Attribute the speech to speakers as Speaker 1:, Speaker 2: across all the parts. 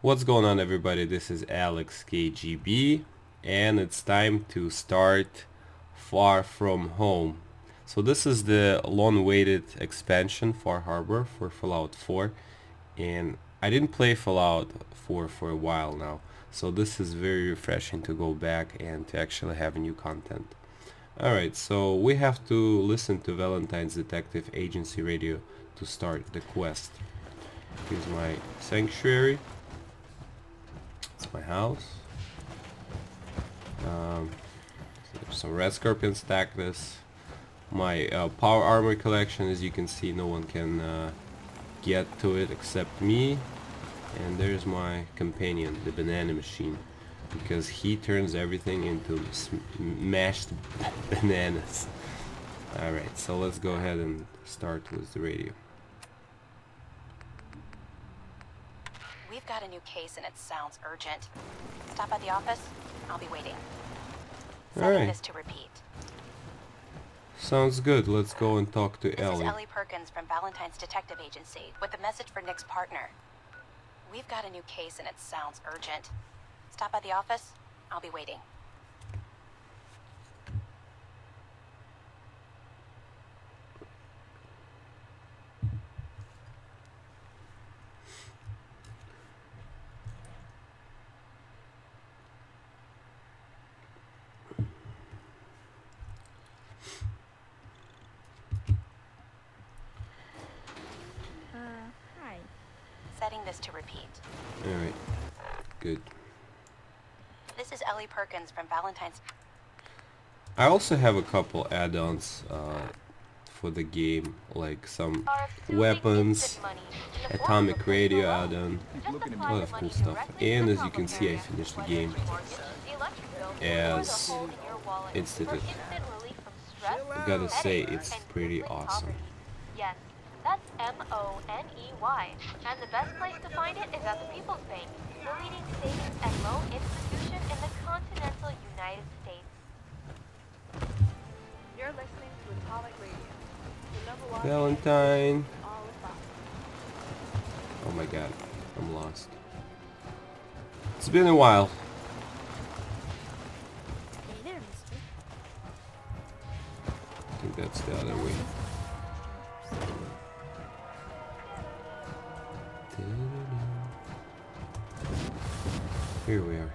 Speaker 1: What's going on, everybody? This is Alex KGB, and it's time to start Far From Home. So this is the long-awaited expansion, Far Harbor, for Fallout 4, and I didn't play Fallout 4 for a while now, so this is very refreshing to go back and to actually have new content. Alright, so we have to listen to Valentine's Detective Agency radio to start the quest. Here's my sanctuary. It's my house. Some red scorpion stack this. My power armor collection, as you can see, no one can get to it except me. And there's my companion, the banana machine, because he turns everything into mashed bananas. Alright, so let's go ahead and start with the radio.
Speaker 2: We've got a new case and it sounds urgent. Stop by the office. I'll be waiting. Setting this to repeat.
Speaker 1: Sounds good. Let's go and talk to Ellie.
Speaker 2: This is Ellie Perkins from Valentine's Detective Agency with a message for Nick's partner. We've got a new case and it sounds urgent. Stop by the office. I'll be waiting.
Speaker 3: Hi.
Speaker 2: Setting this to repeat.
Speaker 1: Alright, good.
Speaker 2: This is Ellie Perkins from Valentine's.
Speaker 1: I also have a couple add-ons for the game, like some weapons, atomic radio add-on, a lot of cool stuff. And as you can see, I finished the game as Institute. I gotta say, it's pretty awesome.
Speaker 3: Yes, that's M-O-N-E-Y. And the best place to find it is at the People's Bank, the leading savings and loan institution in the continental United States. You're listening to Atomic Radio. The number one
Speaker 1: Valentine.
Speaker 3: all about.
Speaker 1: Oh my god, I'm lost. It's been a while.
Speaker 3: Hey there, mister.
Speaker 1: I think that's the other way. Here we are.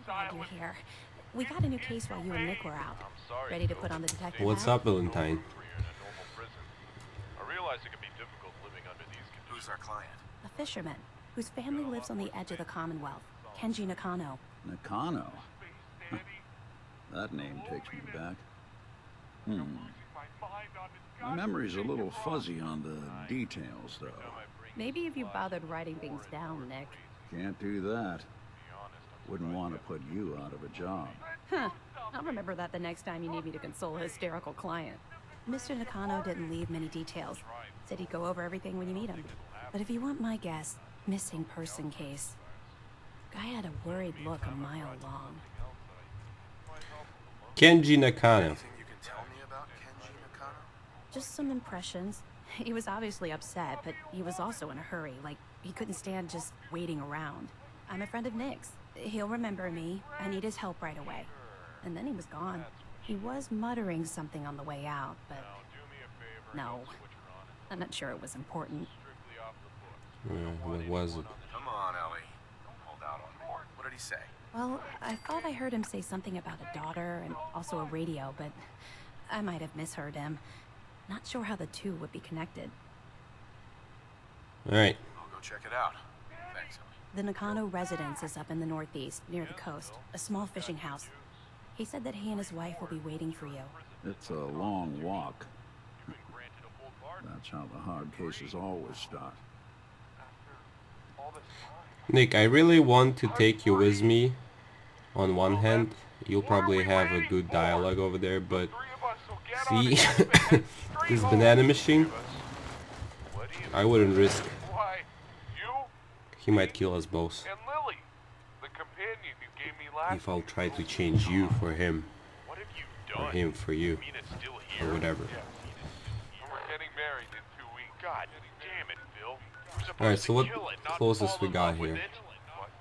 Speaker 2: Glad you're here. We got a new case while you and Nick were out. Ready to put on the detective
Speaker 1: What's
Speaker 2: hat?
Speaker 1: up, Valentine?
Speaker 4: I realize it can be difficult living under these conditions.
Speaker 5: Who's our client?
Speaker 2: A fisherman whose family lives on the edge of the Commonwealth, Kenji Nakano.
Speaker 5: Nakano. Huh. That name takes me back. My memory's a little fuzzy on the details, though.
Speaker 2: Maybe if you bothered writing things down, Nick.
Speaker 5: Can't do that. Wouldn't want to put you out of a job.
Speaker 2: Huh. I'll remember that the next time you need me to console a hysterical client. Mr. Nakano didn't leave many details. Said he'd go over everything when you meet him. But if you want my guess, missing person case. Guy had a worried look a mile long.
Speaker 1: Kenji Nakano.
Speaker 5: Anything you can tell me about Kenji Nakano?
Speaker 2: Just some impressions. He was obviously upset, but he was also in a hurry. Like, he couldn't stand just waiting around. I'm a friend of Nick's. He'll remember me. I need his help right away. And then he was gone. He was muttering something on the way out, but no. I'm not sure it was important.
Speaker 1: What was it?
Speaker 5: Come on, Ellie. Don't hold out on me. What did he say?
Speaker 2: Well, I thought I heard him say something about a daughter and also a radio, but I might have misheard him. Not sure how the two would be connected.
Speaker 1: Alright.
Speaker 5: I'll go check it out. Thanks, Ellie.
Speaker 2: The Nakano residence is up in the northeast, near the coast. A small fishing house. He said that he and his wife will be waiting for you.
Speaker 5: It's a long walk. That's how the hard cases always start.
Speaker 1: Nick, I really want to take you with me. On one hand, you'll probably have a good dialogue over there, but see, this banana machine, I wouldn't risk. He might kill us both.
Speaker 4: And Lily, the companion you gave me last
Speaker 1: If I'll try to change you for him.
Speaker 4: What What have you
Speaker 1: or
Speaker 4: done?
Speaker 1: him for you,
Speaker 4: I mean, it's still
Speaker 1: or
Speaker 4: here.
Speaker 1: whatever.
Speaker 4: We're getting married in 2 weeks. God damn it, Phil. You're supposed
Speaker 1: Alright, so
Speaker 4: to
Speaker 1: what
Speaker 4: kill it, not
Speaker 1: closest
Speaker 4: fall
Speaker 1: we
Speaker 4: in
Speaker 1: got
Speaker 4: love with
Speaker 1: here?
Speaker 4: it. What?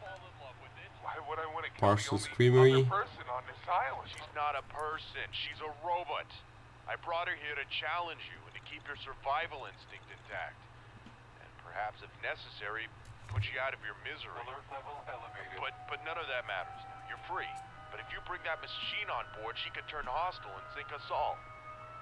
Speaker 4: Why would I want to kill
Speaker 1: Parcel's
Speaker 4: the only
Speaker 1: Creamery.
Speaker 4: other person on this island? She's not a person. She's a robot. I brought her here to challenge you and to keep your survival instinct intact. And perhaps, if necessary, put you out of your misery. But none of that matters now. You're free. But if you bring that machine on board, she could turn hostile and sink us all.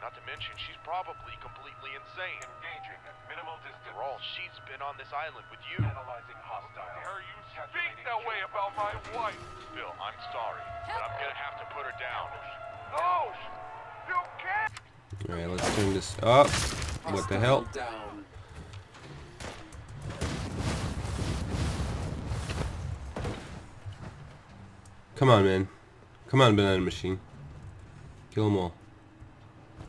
Speaker 4: Not to mention, she's probably completely insane. Engaging at minimal distance. For all she's been on this island with you. Analyzing hostile. Dare you speak that way about my wife? Phil, I'm sorry, but I'm gonna have to put her down. No! You can't!
Speaker 1: Alright, let's turn this up. What the hell? Come on, man. Come on, banana machine. Kill them all.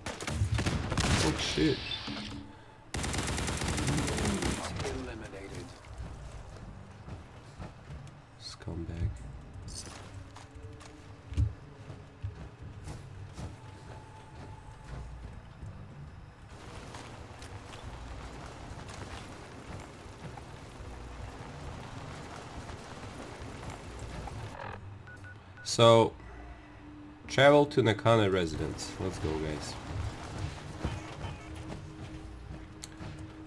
Speaker 1: Oh shit.
Speaker 6: Eliminated.
Speaker 1: Scumbag. So, travel to Nakana residence. Let's go, guys.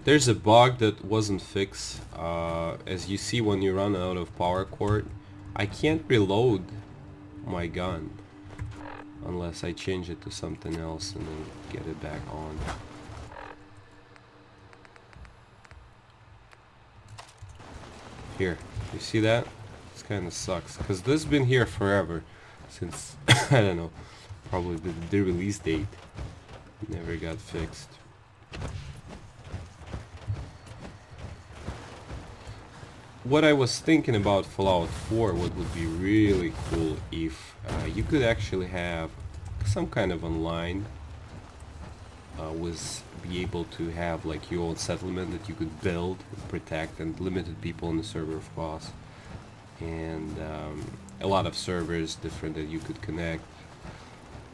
Speaker 1: There's a bug that wasn't fixed. As you see, when you run out of power cord, I can't reload my gun unless I change it to something else and then get it back on. Here, you see that? This kind of sucks because this has been here forever since I don't know, probably the release date. Never got fixed. What I was thinking about Fallout 4, what would be really cool if you could actually have some kind of online be able to have like your own settlement that you could build and protect, and limited people on the server, of course, and a lot of servers different that you could connect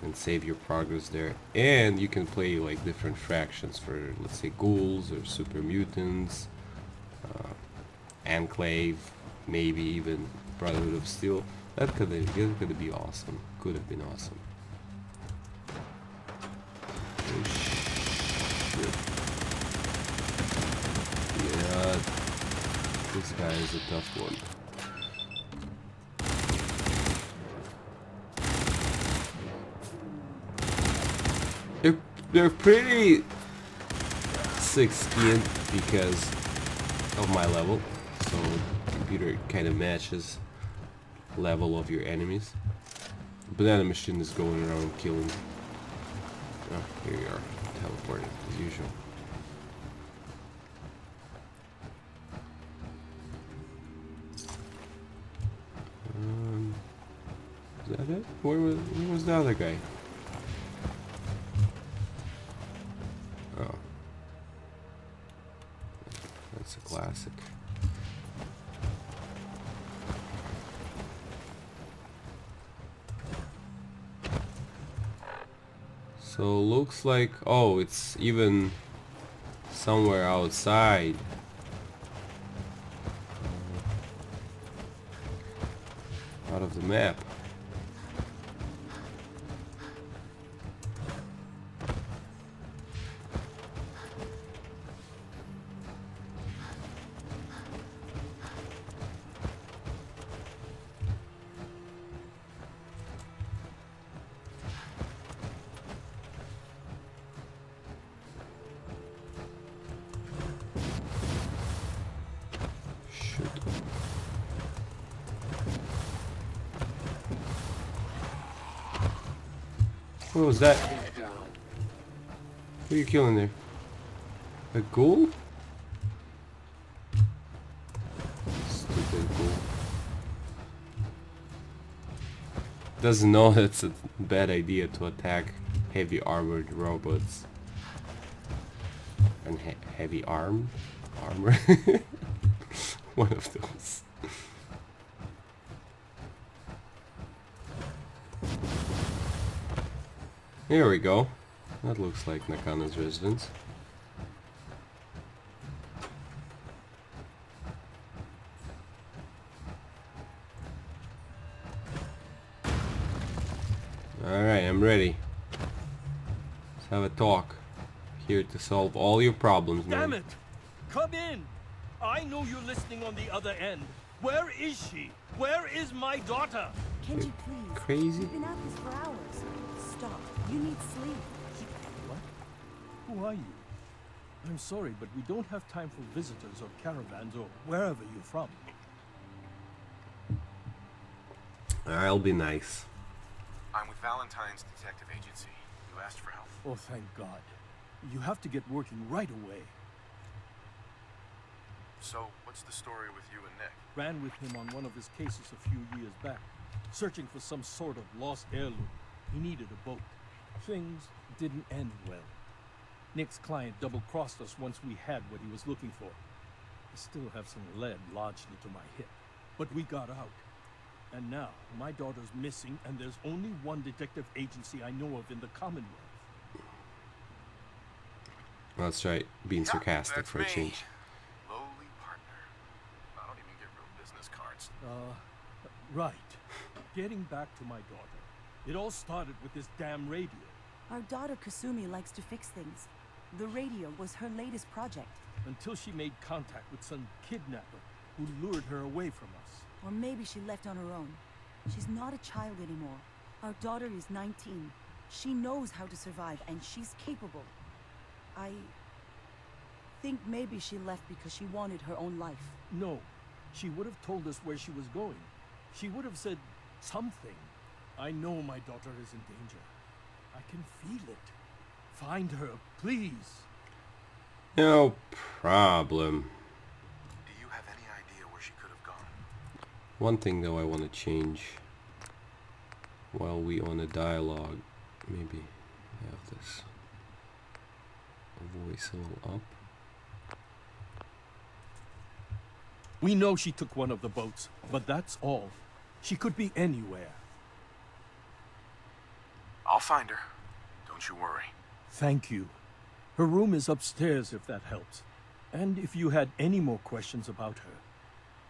Speaker 1: and save your progress there, and you can play like different factions for, let's say, ghouls or super mutants, Enclave, maybe even Brotherhood of Steel. That could be awesome. Could have been awesome. Oh shit. Yeah, this guy is a tough one. They're pretty thick-skinned because of my level, so the computer kind of matches level of your enemies. Banana machine is going around killing. Oh, here you are, teleporting as usual. Is that it? Where was the other guy? Oh. That's a classic. So looks like, oh, it's even somewhere outside. Out of the map. What was that? Who are you killing there? A ghoul? Stupid ghoul. Doesn't know it's a bad idea to attack heavy armored robots. And heavy armed? Armor? One of those. Here we go. That looks like Nakano's residence. Alright, I'm ready. Let's have a talk. Here to solve all your problems, man.
Speaker 7: Damn it! Come in! I know you're listening on the other end. Where is she? Where is my daughter?
Speaker 2: Kenji, please.
Speaker 1: Crazy?
Speaker 2: We've been at this for hours. Stop. You need sleep.
Speaker 7: What? Who are you? I'm sorry, but we don't have time for visitors or caravans or wherever you're from.
Speaker 1: I'll be nice.
Speaker 8: I'm with Valentine's Detective Agency. You asked for help.
Speaker 7: Oh, thank God. You have to get working right away.
Speaker 8: So, what's the story with you and Nick?
Speaker 7: Ran with him on one of his cases a few years back, searching for some sort of lost heirloom. He needed a boat. Things didn't end well. Nick's client double-crossed us once we had what he was looking for. I still have some lead lodged into my hip. But we got out. And now, my daughter's missing, and there's only one detective agency I know of in the Commonwealth.
Speaker 1: That's right, being sarcastic
Speaker 8: That's
Speaker 1: for a
Speaker 8: me.
Speaker 1: change.
Speaker 8: Lowly partner. I don't even get real business cards.
Speaker 7: Right. Getting back to my daughter. It all started with this damn radio.
Speaker 2: Our daughter Kasumi likes to fix things. The radio was her latest project.
Speaker 7: Until she made contact with some kidnapper who lured her away from us.
Speaker 2: Or maybe she left on her own. She's not a child anymore. Our daughter is 19. She knows how to survive, and she's capable. I think maybe she left because she wanted her own life.
Speaker 7: No. She would have told us where she was going. She would have said something. I know my daughter is in danger. I can feel it. Find her, please.
Speaker 1: No problem.
Speaker 8: Do you have any idea where she could have gone?
Speaker 1: One thing though I want to change while we on a dialogue. Maybe have this voice a little up.
Speaker 7: We know she took one of the boats, but that's all. She could be anywhere.
Speaker 8: I'll find her. Don't you worry.
Speaker 7: Thank you. Her room is upstairs if that helps. And if you had any more questions about her,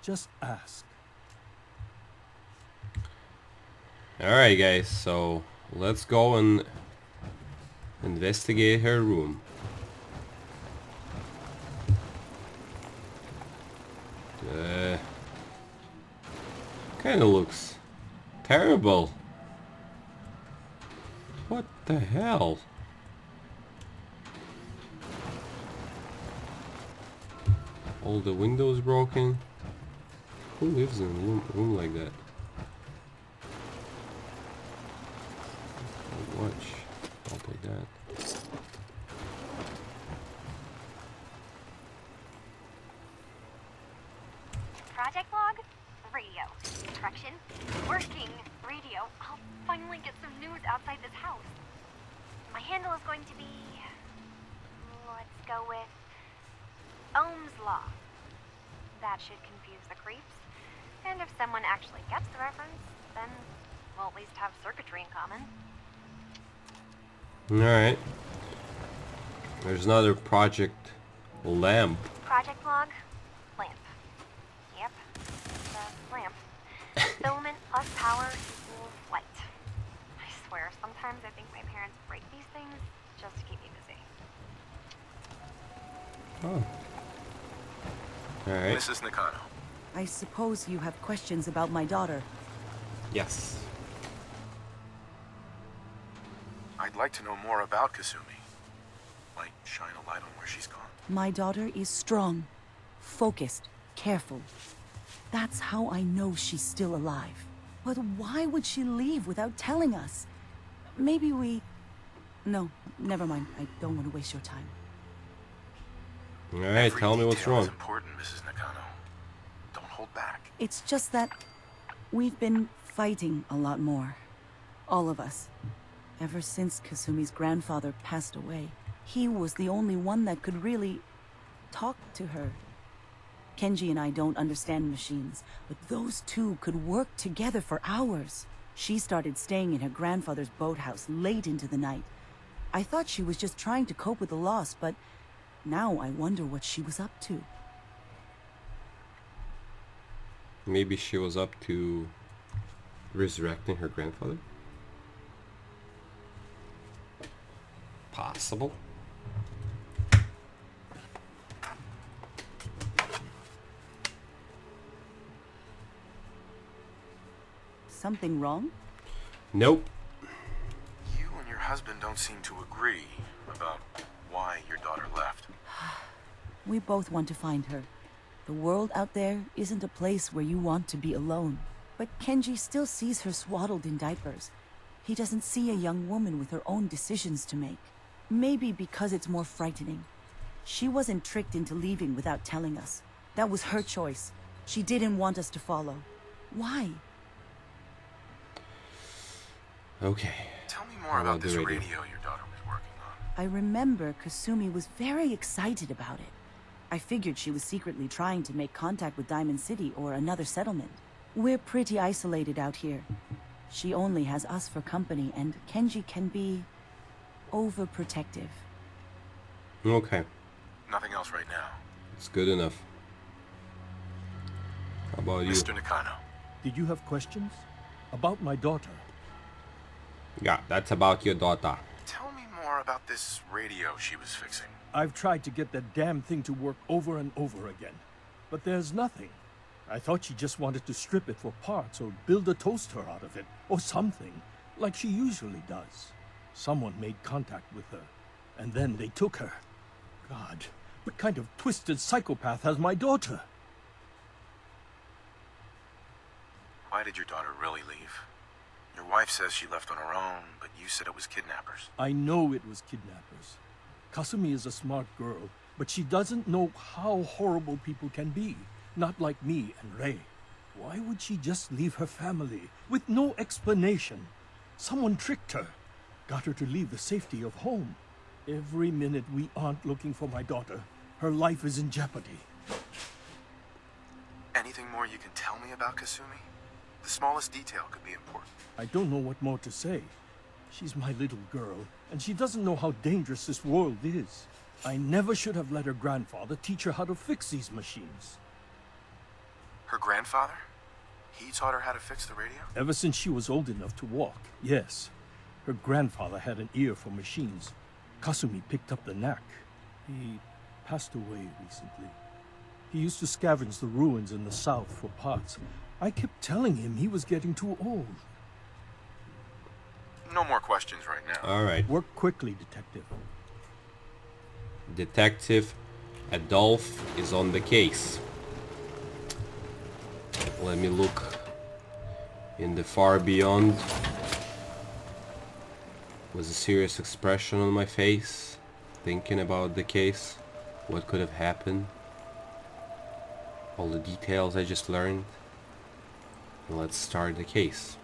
Speaker 7: just ask.
Speaker 1: Alright guys, so let's go and investigate her room. Kinda looks terrible. What the hell? All the windows broken. Who lives in a room like that? I'll watch. I'll take that.
Speaker 3: Project log? Radio. Correction. Working radio. I'll finally get some news outside this house. My handle is going to be... let's go with... Ohm's Law. That should confuse the creeps. And if someone actually gets the reference, then we'll at least have circuitry in common.
Speaker 1: Alright. There's another Project Lamp.
Speaker 3: Project log? Lamp. Yep. The lamp. Filament plus power equals light. I swear, sometimes I think my parents break these things just to keep me busy.
Speaker 1: Oh. Alright.
Speaker 8: Mrs. Nakano.
Speaker 2: I suppose you have questions about my daughter.
Speaker 1: Yes.
Speaker 8: I'd like to know more about Kasumi. Might shine a light on where she's gone.
Speaker 2: My daughter is strong, focused, careful. That's how I know she's still alive. But why would she leave without telling us? Maybe we... No, never mind. I don't want to waste your time.
Speaker 1: Alright,
Speaker 8: Every
Speaker 1: tell me what's
Speaker 8: detail
Speaker 1: wrong.
Speaker 8: is important, Mrs. Nakano. Don't hold back.
Speaker 2: It's just that we've been fighting a lot more. All of us. Ever since Kasumi's grandfather passed away, he was the only one that could really talk to her. Kenji and I don't understand machines, but those two could work together for hours.
Speaker 9: She started staying in her grandfather's boathouse late into the night. I thought she was just trying to cope with the loss, but now I wonder what she was up to.
Speaker 1: Maybe she was up to resurrecting her grandfather? Possible.
Speaker 9: Something wrong?
Speaker 1: Nope.
Speaker 8: You and your husband don't seem to agree about why your daughter left.
Speaker 9: We both want to find her. The world out there isn't a place where you want to be alone. But Kenji still sees her swaddled in diapers. He doesn't see a young woman with her own decisions to make. Maybe because it's more frightening. She wasn't tricked into leaving without telling us. That was her choice. She didn't want us to follow. Why?
Speaker 1: Okay.
Speaker 8: Tell me more about this radio your daughter was working on.
Speaker 9: I remember Kasumi was very excited about it. I figured she was secretly trying to make contact with Diamond City or another settlement. We're pretty isolated out here. She only has us for company, and Kenji can be overprotective.
Speaker 1: Okay.
Speaker 8: Nothing else right now.
Speaker 1: It's good enough. How about you?
Speaker 8: Mr. Nakano.
Speaker 7: Did you have questions? About my daughter?
Speaker 1: Yeah, that's about your daughter.
Speaker 8: Tell me more about this radio she was fixing.
Speaker 7: I've tried to get that damn thing to work over and over again, but there's nothing. I thought she just wanted to strip it for parts or build a toaster out of it, or something, like she usually does. Someone made contact with her, and then they took her. God, what kind of twisted psychopath has my daughter?
Speaker 8: Why did your daughter really leave? Your wife says she left on her own, but you said it was kidnappers.
Speaker 7: I know it was kidnappers. Kasumi is a smart girl, but she doesn't know how horrible people can be. Not like me and Rei. Why would she just leave her family with no explanation? Someone tricked her. Got her to leave the safety of home. Every minute we aren't looking for my daughter, her life is in jeopardy.
Speaker 8: Anything more you can tell me about Kasumi? The smallest detail could be important.
Speaker 7: I don't know what more to say. She's my little girl, and she doesn't know how dangerous this world is. I never should have let her grandfather teach her how to fix these machines.
Speaker 8: Her grandfather? He taught her how to fix the radio?
Speaker 7: Ever since she was old enough to walk, yes. Her grandfather had an ear for machines. Kasumi picked up the knack. He passed away recently. He used to scavenge the ruins in the south for parts. I kept telling him he was getting too old.
Speaker 8: No more questions right now.
Speaker 1: Alright.
Speaker 7: Work quickly, Detective.
Speaker 1: Detective Adolf is on the case. Let me look in the far beyond. With a serious expression on my face, thinking about the case, what could have happened, all the details I just learned. Let's start the case.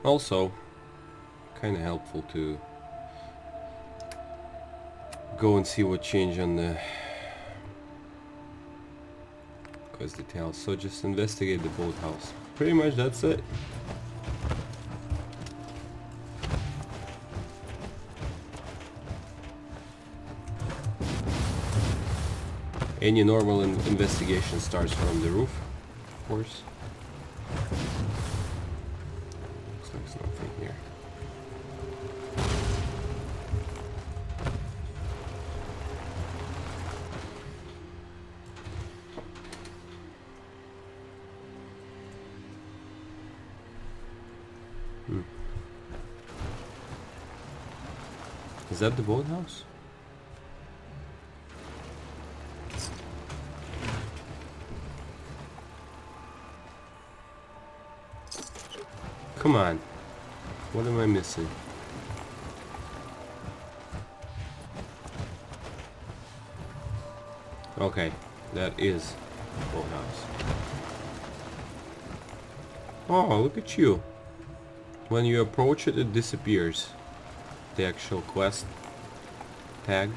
Speaker 1: Also, kind of helpful to go and see what changed on the quest details. So just investigate the boathouse. Pretty much that's it. Any normal investigation starts from the roof, of course. Looks like there's nothing here. Is that the boathouse? Come on. What am I missing? Okay, that is boathouse. Oh, look at you. When you approach it, it disappears. the actual quest tag.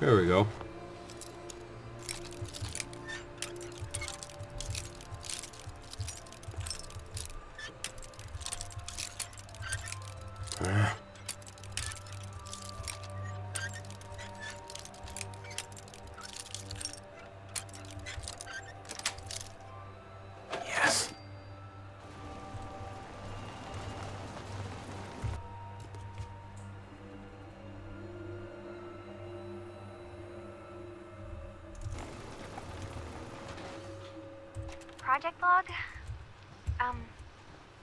Speaker 1: There we go.
Speaker 8: Yes.
Speaker 3: Project log?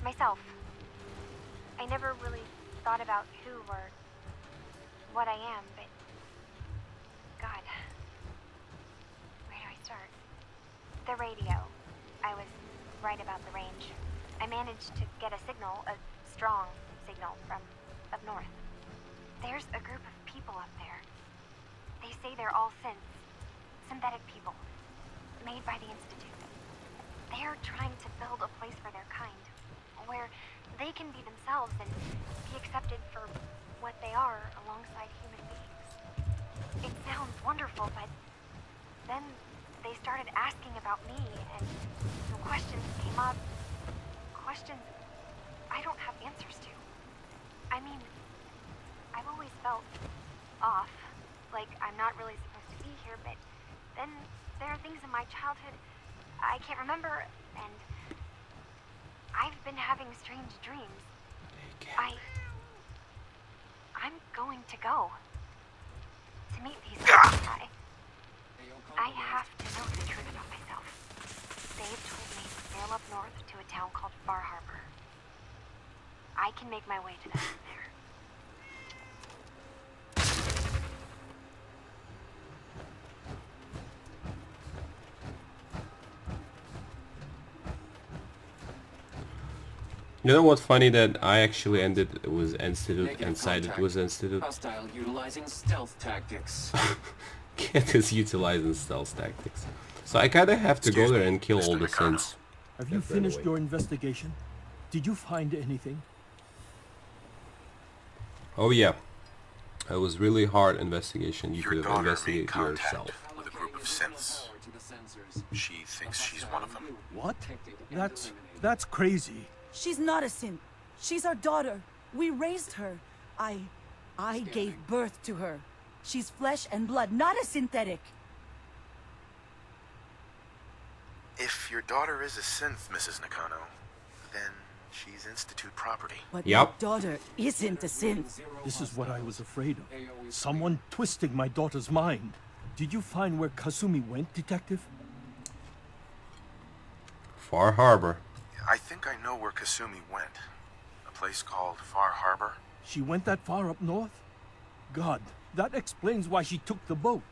Speaker 3: Myself. I never really thought about who or what I am, but... God. Where do I start? The radio. I was right about the range. I managed to get a signal, a strong signal from up north. There's a group of people up there. They say they're all synths. Synthetic people. Made by the Institute. They're trying to build a place for their kind, where they can be themselves and be accepted for what they are alongside human beings. It sounds wonderful, but then they started asking about me, and some questions came up. Questions I don't have answers to. I mean, I've always felt off, like I'm not really supposed to be here, but then there are things in my childhood I can't remember, and I've been having strange dreams. I'm going to go to meet these people. I have to know the truth about myself. They've told me to sail up north to a town called Far Harbor. I can make my way to them from there.
Speaker 1: You know what's funny, that I actually ended it was Institute and cited it was Institute.
Speaker 6: Hostile utilizing stealth tactics.
Speaker 1: Cat is utilizing stealth tactics. So I kinda have to go there and kill all the synths.
Speaker 7: Have you finished your investigation? Did you find anything?
Speaker 1: Oh yeah. It was really hard investigation. You
Speaker 8: Your
Speaker 1: could have
Speaker 8: daughter made
Speaker 1: investigated
Speaker 8: contact
Speaker 1: yourself.
Speaker 8: with a group of synths. She thinks she's one of them.
Speaker 7: What? That's crazy.
Speaker 9: She's not a synth. She's our daughter. We raised her. I gave birth to her. She's flesh and blood, not a synthetic.
Speaker 8: If your daughter is a synth, Mrs. Nakano, then she's Institute property.
Speaker 9: But
Speaker 1: Yep.
Speaker 9: my daughter isn't a synth.
Speaker 7: This is what I was afraid of. Someone twisting my daughter's mind. Did you find where Kasumi went, Detective?
Speaker 1: Far Harbor.
Speaker 8: I think I know where Kasumi went. A place called Far Harbor.
Speaker 7: She went that far up north? God, that explains why she took the boat.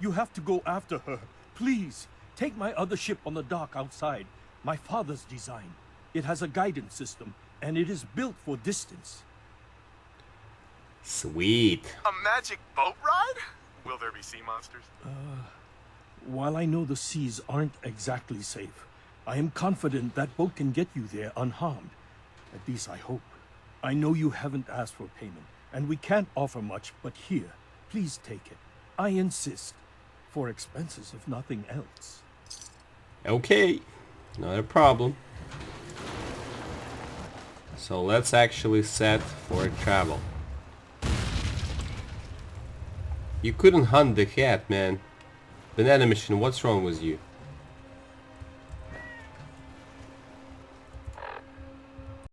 Speaker 7: You have to go after her. Please, take my other ship on the dock outside. My father's design. It has a guidance system, and it is built for distance.
Speaker 1: Sweet.
Speaker 8: A magic boat ride? Will there be sea monsters?
Speaker 7: While I know the seas aren't exactly safe, I am confident that boat can get you there unharmed. At least I hope. I know you haven't asked for payment, and we can't offer much, but here, please take it. I insist. For expenses, if nothing else.
Speaker 1: Okay. Not a problem. So let's actually set for travel. You couldn't hunt the cat, man. Banana Mission, what's wrong with you?